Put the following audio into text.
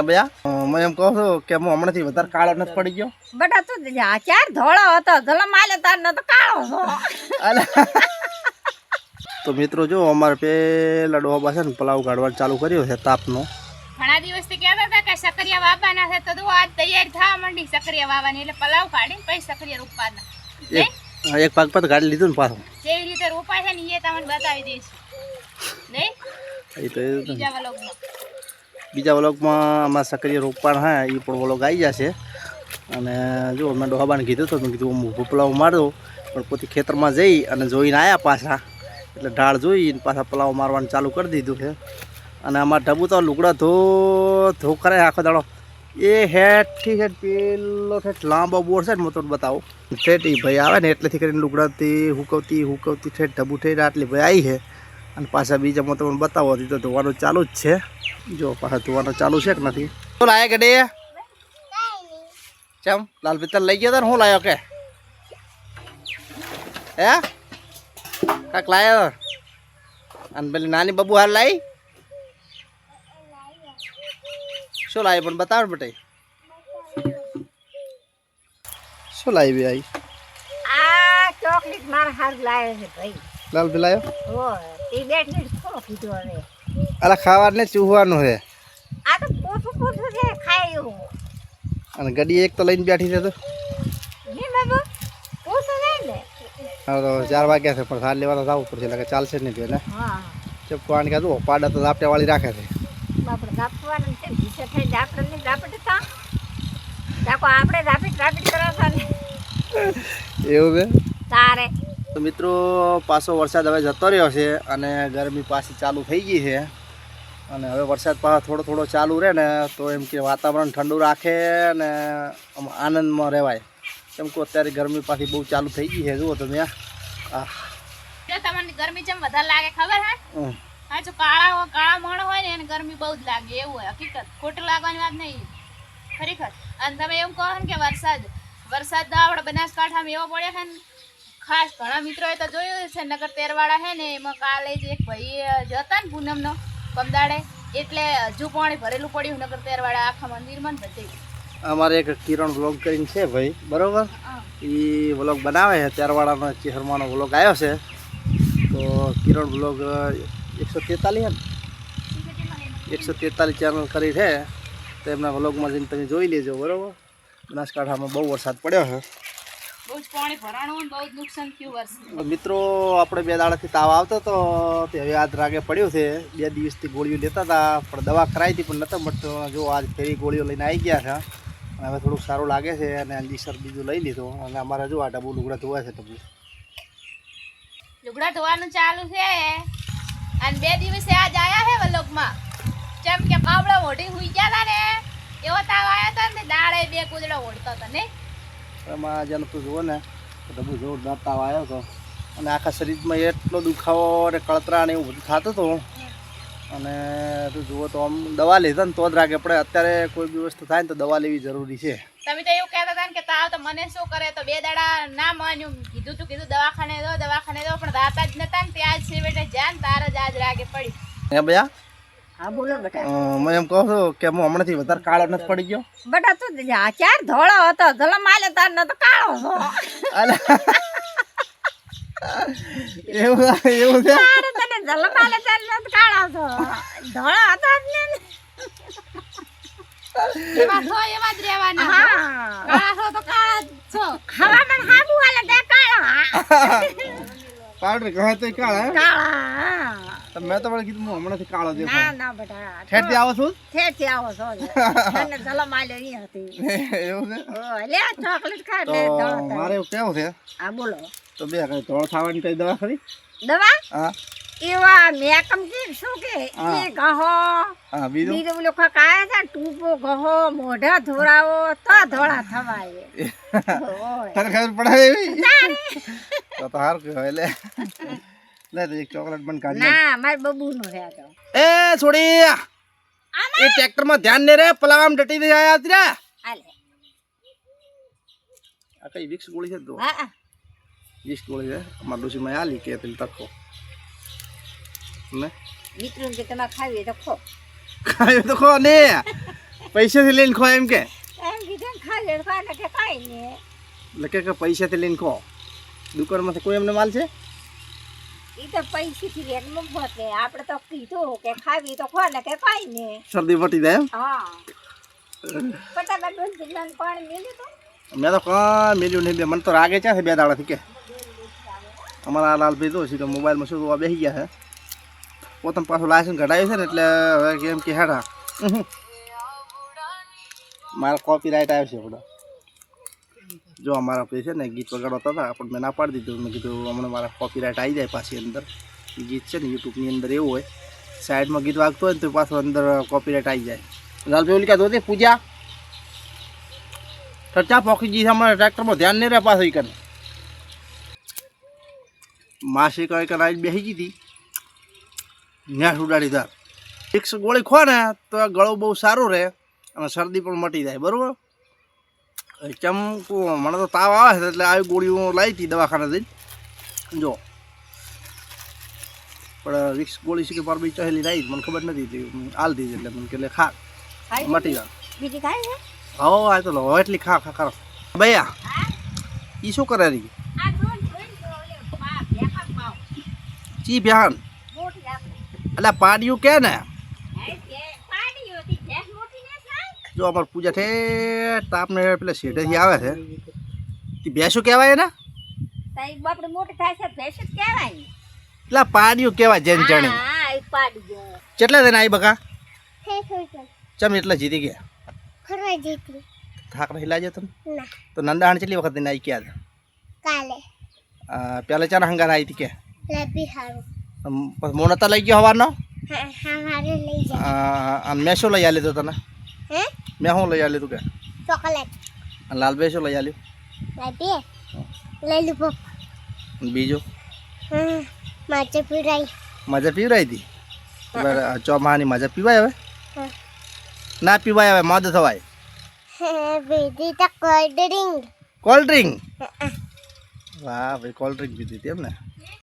ભૈયા मैं એમ કહું છું કે હું હમણાંથી વધારે કાળો નથી પડી ગયો બટા તું ચાર ધોળો હતો ધોળો માલે તાર ન તો કાળો છો તો મિત્રો જો અમારે પેલા ડોબા છે ને પલાવ કાઢવાનું ચાલુ કર્યો છે તાપનો ઘણા દિવસથી કહેતા હતા કે સકરિયા વાવવાના છે તો આજ તૈયાર થવા માંડી સકરિયા વાવવાની એટલે પલાવ કાઢીને પછી સકરિયા રોપવાના એક પાક પર ગાડી લીધું ને પાછું જેવી રીતે રોપાય છે ને એ તમને બતાવી દઈશું નહીં એ તો બીજા વ્લોગમાં બીજા વ્લોગમાં અમારે સક્રિય રોપવાના હા એ પણ વ્લોગ આવી જશે અને જો મેં ડોહાબાને કીધું તો મેં કીધું હું પલાવ માર્યો પણ પોતે ખેતરમાં જઈ અને જોઈને આવ્યા પાછા એટલે ઢાળ જોઈને પાછા પલાવ મારવાનું ચાલુ કરી દીધું છે અને અમારા ઢબુ તો લુગડા ધો કરે આખો દાડો એ હેઠથી હેઠ પેલો ઠેઠ લાંબો બોર છે ને હું તમને બતાવું ઠેઠ એ ભાઈ આવે ને એટલેથી કરીને લુગડાથી હુકવતી ઠેઠ ઢબુ ઠેઠ આટલી ભાઈ આવી છે અને પાછા બીજા હું તમને બતાવો તો ધોવાનું ચાલુ જ છે જો પાછા ધોવાનું ચાલુ છે કે નથી શું લાયા કે ડે ચમ લાલ પિત્તર લઈ ગયો તો ને શું લાયો કે હે કાંક લાયો અને પેલી નાની બબુ હાલ લાવી શું લાવી પણ બતાવ બટાઈ શું લાવી બે આવી આ ચોકલેટ માર હાર લાવ્યો છે ભાઈ લાલ પીલાયો હો તે બેઠી થોડો કીધું હવે અલા ખાવાનું ચૂહવાનું છે આ તો પોછું છે ખાયું અને ગડી એક તો લઈને બેઠી છે તો ને બાબુ પોછું જાય ને હવે તો 4 વાગ્યા છે પણ સાર લેવાના જવું પડશે એટલે ચાલશે જ નહીં તો ને હા ચપકવાની કાઢું પાડા તો ઝાપટે વાળી રાખે છે આપણે ઝાપવાનું છે ભીસે થઈ ઝાપડે નહીં ઝાપડે તા જાકો આપણે ઝાપીટ કરાવતા ને એવું છે તારે તો મિત્રો પાછો વરસાદ હવે જતો રહ્યો છે અને ગરમી પાછી ચાલુ થઈ ગઈ છે અને હવે વરસાદ પાછો થોડો ચાલુ રહે ને તો એમ કે વાતાવરણ ઠંડુ રાખે ને આમ આનંદમાં રહેવાય કેમ કે અત્યારે ગરમી પાછી બહુ ચાલુ થઈ ગઈ છે જુઓ તમે આ જો તમને ગરમી જેમ વધારે લાગે ખબર હે હા જો કાળા મણ હોય ને એને ગરમી બહુ જ લાગે એવું હોય હકીકત ખોટું લાગવાની વાત નહીં ખરેખર અને તમે એમ કહો ને કે વરસાદ તો આપણે બનાસકાંઠામાં એવો પડ્યો છે ને ખાસ ઘણા મિત્રોએ તો જોયું છે નગર તેરવાડા છે ને એમાં કાલે જ એક ભાઈ જતા ને પૂનમનો કમદાડે એટલે હજુ પાણી ભરેલું પડ્યું નગર તેરવાડા આખા મંદિરમાં બધે અમારે એક કિરણ વ્લોગ કરીને છે ભાઈ બરોબર એ વ્લોગ બનાવે છે તેરવાડાનો ચેહરમાનો વ્લોગ આવ્યો છે તો કિરણ વ્લોગ 143 ને 143 ચેનલ કરી છે તો એમના વ્લોગમાં જઈને તમે જોઈ લેજો બરોબર બનાસકાંઠામાં બહુ વરસાદ પડ્યો છે બહુ જ પાણી ભરાણું બહુ જ નુકસાન થયું વર્ષ મિત્રો આપણે 2 દાડાથી તાવ આવતો હતો તે હવે આજ રાગે પડ્યું છે 2 દિવસથી ગોળીઓ લેતા હતા પણ દવા કરાવી હતી પણ નતો મળતો જો આજ ફેરી ગોળીઓ લઈને આવી ગયા છે અને હવે થોડુંક સારું લાગે છે અને લીસર બીજું લઈ લીધું અને અમારે જો આ ડબ્બુ લુગડા ધોવાય છે ડબ્બુ લુગડા ધોવાનું ચાલુ છે અને 2 દિવસે આજ આયા છે વ્લોગમાં જેમ કે કાવડા ઓઢી હુઈ ગયા હતા ને એવો તાવ આવ્યો હતો ને દાડે 2 કૂદડા ઓઢતો હતો ને એમાં જેને તું જુઓ ને ડબ્બુ જોરદાર તાવ આવ્યો હતો અને આખા શરીરમાં એટલો દુખાવો અને કળતરા ને એવું બધું થતું હતું અને તું જુઓ તો આમ દવા લીધા ને તો જ રાગે પડે અત્યારે કોઈ બી વસ્તુ થાય ને તો દવા લેવી જરૂરી છે તમે તો એવું કહેતા હતા ને કે તાવ તો મને શું કરે તો 2 દાડા ના માન્યું કીધું દવાખાને દો પણ રાતા જ નતા ને ત્યાં જ છેવટે જ્યાં તાર જ આજ રાગે પડી હે ભૈયા હા બોલો બેટા मैं એમ કહું છું કે હું હમણાંથી વધારે કાળો નથી પડી ગયો બટા તું ચાર ધોળો હતો ધોળો માલે તાર ન તો કાળો છો એવું છે તારે તને ધોળો માલે તાર ન તો કાળો છો ધોળો હતો જ ને એવા જ રહેવાના હા કાળા છો તો કાળા જ છો હવામાન હાબુ વાલે તે કાળો પાવડર કહે તો કાળા કાળા મેં તો પણ કીધું હું હમણાંથી કાળો ના દેખાવ ના બેટા ઠેઠથી આવો છું ઠેઠથી આવો છો તને ધોળો માલે ઈ હતી એવું છે ઓ લે ચોકલેટ ખા તો લે ધોળો મારે એવું કેવું છે હા બોલો તો બે કઈ ધોળો થવાની કઈ દવા ખરી દવા હા એવા મેકમ કે શું કે હા. એ ગહો હા બીજું બીજું પેલું કાયા છે ટૂપો ગહો મોઢા ધોરાવો તો ધોળા થવાય ઓય તને ખબર પડે એવી તો હાર કહેવાય લે લે તો એક ચોકલેટ પણ કાઢી ના માર બબુ નો છે તો એ છોડી એ ટ્રેક્ટર માં ધ્યાન ને રે પલાવામ ડટી દે આયા આવતી રે આલે આ કઈ વિક્સ ગોળી છે તો હા વિક્સ ગોળી છે અમાર ડોસી માં આલી કે પેલી તકો ને મિત્રો કે તમે ખાવી તો ખો ખાયો તો ખો ને પૈસાથી લઈને ખો એમ કે એમ કીધું ને ખાલી ખાને કે કાંઈ ને એટલે કે પૈસાથી લઈને ખો દુકાનમાંથી કોઈ એમને માલ છે એ તો પૈસેથી રેટ મૂકવો કે આપણે તો કીધું કે ખાવી તો ખોને કે કાંઈ ને શરદી મટી જાય એમ હા ફટાફટ દૂધ જિલ્લાનું પાણી મેલ્યું તો મેં તો કાં મેલ્યું નહીં મને તો રાગે છે 2 દાડાથી કે અમારા લાલભાઈ તો છે કે મોબાઈલમાં શું બેસી ગયા છે પોતાનું પાછું લાયસન્સ કઢાવ્યું છે ને એટલે હવે કેમ કે હેઠા મારા કોપીરાઇટ આવ્યો છે બધા જો અમારા પે છે ને ગીત વગાડતા હતા પણ મેં ના પાડી દીધું મેં કીધું હમણાં મારા કોપીરાઇટ આવી જાય પાછી અંદર એ ગીત છે ને યુટ્યુબની અંદર એવું હોય સાઈડમાં ગીત વાગતું હોય ને તો પાછું અંદર કોપીરાઇટ આવી જાય લાલભાઈ ઓલી ક્યાં દોતી પૂજા ચા પોકી ગઈ અમારે ટ્રેક્ટરમાં ધ્યાન નહીં રહે પાછું એ કરે માસી કઈ આવી બેસી ગઈ હતી ન્યાસ ઉડાડી ધાર એક ગોળી ખો ને તો ગળો બહુ સારું રહે અને શરદી પણ મટી જાય બરાબર ચમકું મને તો તાવ આવે છે એટલે આવી ગોળીઓ લાવી હતી દવાખાને જઈને જો પણ વિક્સ ગોળી છે કે પર બી ચહેલી લાવી મને ખબર નથી હાલ દીધી એટલે મને કે ખા મટી જાય બીજી ખાય છે હો આ તો લો એટલી ખા ખા કરો ભૈયા એ શું કરે રહી આ દોન જોઈ તો ઓલે પા બેખા પાવ ચી બહેન મોટી આપણે એટલે પાડ્યું કે ને હે કે પાડી હતી ભેંસ મોટી ને થાય જો અમારે પૂજા છે તાપને પેલા શેઠેથી આવે છે તે ભેંસું કહેવાય ને તાઈ બાપડે મોટી થાય છે ભેંસ જ કહેવાય ને એટલે પાડ્યું કહેવાય જેન જાણે હા એ પાડી ગયો કેટલા દિન આવી બકા હે થોઈ ચમ એટલા જીતી ગયા ફરવા જીતી થાક નહીં લાગ્યો તમે ના તો નંદાહણ કેટલી વખત દિન આવી ક્યાં કાલે પહેલા ચાર હંગાર આવી હતી કે લેબી હારું પછી મોનતા લઈ ગયો હવારનો હા હારે લઈ જા અને મેં શું લઈ આલ્યું તને હે મેં શું લઈ આલ્યું તું કે ચોકલેટ અને લાલભાઈ શું લઈ આલ્યું લેબી લઈ lu પપ અને બીજું હા માચે પીરાઈ મજા પીવરાઈ હતી ચોમાની મજા પીવાય હવે હા ના પીવાય હવે મદ થવાય બેટી તો કોલ્ડ ડ્રિંક કોલ્ડ ડ્રિંક વાહ ભાઈ કોલ્ડ ડ્રિંક પીધી હતી એમ ને